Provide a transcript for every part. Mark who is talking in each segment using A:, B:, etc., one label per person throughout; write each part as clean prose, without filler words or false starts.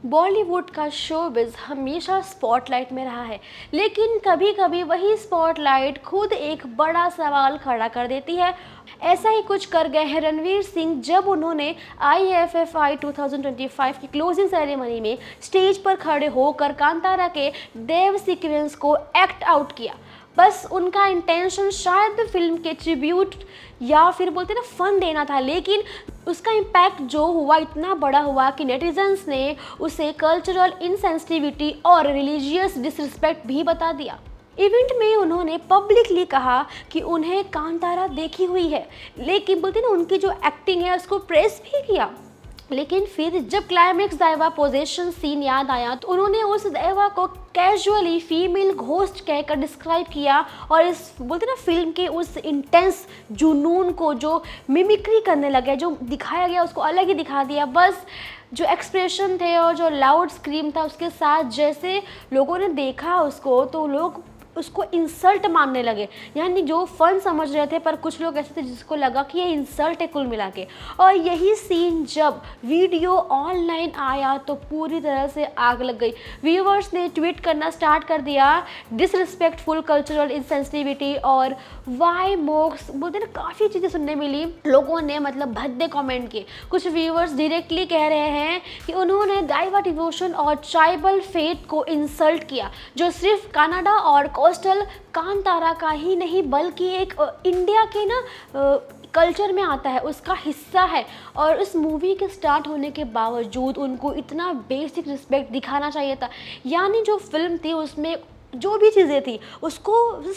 A: बॉलीवुड का शोबिज़ हमेशा स्पॉटलाइट में रहा है, लेकिन कभी कभी वही स्पॉटलाइट खुद एक बड़ा सवाल खड़ा कर देती है। ऐसा ही कुछ कर गए हैं रणवीर सिंह जब उन्होंने IFFI 2025 की क्लोजिंग सेरेमनी में स्टेज पर खड़े होकर कांतारा के देव सीक्वेंस को एक्ट आउट किया। बस उनका इंटेंशन शायद फिल्म के ट्रिब्यूट या फिर बोलते ना फन देना था, लेकिन उसका इम्पैक्ट जो हुआ इतना बड़ा हुआ कि नेटिजन्स ने उसे कल्चरल इनसेंसिटिविटी और रिलीजियस डिसरिस्पेक्ट भी बता दिया। इवेंट में उन्होंने पब्लिकली कहा कि उन्हें कांतारा देखी हुई है, लेकिन बोलते ना उनकी जो एक्टिंग है उसको प्रेस भी किया। लेकिन फिर जब क्लाइमेक्स दैवा पोजेशन सीन याद आया तो उन्होंने उस दैवा को कैजुअली फीमेल घोस्ट कहकर डिस्क्राइब किया और इस बोलते ना फिल्म के उस इंटेंस जुनून को जो मिमिक्री करने लगे, जो दिखाया गया उसको अलग ही दिखा दिया। बस जो एक्सप्रेशन थे और जो लाउड स्क्रीम था उसके साथ जैसे लोगों ने देखा उसको तो लोग उसको इंसल्ट मानने लगे, यानी जो फन समझ रहे थे पर कुछ लोग ऐसे थे जिसको लगा कि ये इंसल्ट है कुल मिला के। और यही सीन जब वीडियो ऑनलाइन आया तो पूरी तरह से आग लग गई। व्यूअर्स ने ट्वीट करना स्टार्ट कर दिया, डिसरिस्पेक्टफुल कल्चरल इंसेंसिटिविटी और वाई मोक्स बोलते ना काफ़ी चीज़ें सुनने मिली। लोगों ने मतलब भद्दे कमेंट किए। कुछ व्यूअर्स डायरेक्टली कह रहे हैं कि उन्होंने दैवा डिवोशन और ट्राइबल फेथ को इंसल्ट किया, जो सिर्फ कनाडा और कोस्टल कांतारा का ही नहीं बल्कि एक इंडिया के ना कल्चर में आता है, उसका हिस्सा है। और उस मूवी के स्टार्ट होने के बावजूद उनको इतना बेसिक रिस्पेक्ट दिखाना चाहिए था, यानी जो फिल्म थी उसमें जो भी चीज़ें थी उसको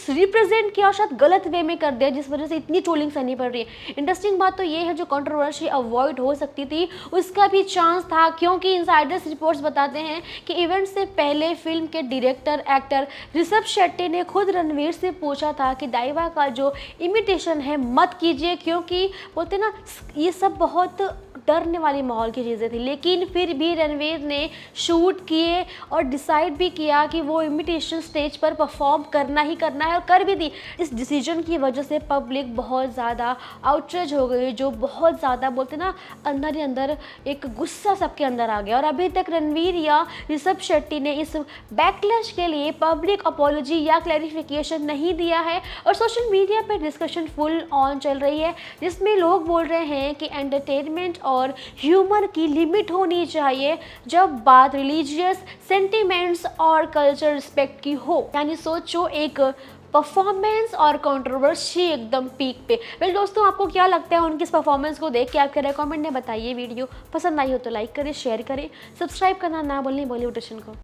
A: रिप्रेजेंट किया और शायद गलत वे में कर दिया, जिस वजह से इतनी ट्रोलिंग सहनी पड़ रही है। इंटरेस्टिंग बात तो ये है जो कंट्रोवर्सी अवॉइड हो सकती थी उसका भी चांस था, क्योंकि इनसाइडर्स रिपोर्ट्स बताते हैं कि इवेंट से पहले फिल्म के डायरेक्टर एक्टर ऋषभ शेट्टी ने खुद रणवीर से पूछा था कि दैवा का जो इमिटेशन है मत कीजिए, क्योंकि बोलते ना ये सब बहुत डरने वाली माहौल की चीज़ें थी। लेकिन फिर भी रणवीर ने शूट किए और डिसाइड भी किया कि वो इमिटेशन स्टेज पर परफॉर्म करना ही करना है और कर भी दी। इस डिसीजन की वजह से पब्लिक बहुत ज़्यादा आउटरेज हो गई, जो बहुत ज़्यादा बोलते ना अंदर ही अंदर एक गुस्सा सबके अंदर आ गया। और अभी तक रणवीर या ऋषभ शेट्टी ने इस बैकलैश के लिए पब्लिक अपॉलॉजी या क्लैरिफिकेशन नहीं दिया है। और सोशल मीडिया पर डिस्कशन फुल ऑन चल रही है, जिसमें लोग बोल रहे हैं कि एंटरटेनमेंट और ह्यूमर की लिमिट होनी चाहिए जब बात रिलीजियस सेंटिमेंट्स और कल्चर रिस्पेक्ट की हो। यानी सोचो एक परफॉर्मेंस और कंट्रोवर्सी एकदम पीक पे। वेल दोस्तों, आपको क्या लगता है उनकी इस परफॉर्मेंस को देख के? आपके रेकमेंड में बताइए। वीडियो पसंद आई हो तो लाइक करें, शेयर करें, सब्सक्राइब करना ना भूलें बॉलीवुड दर्शन को।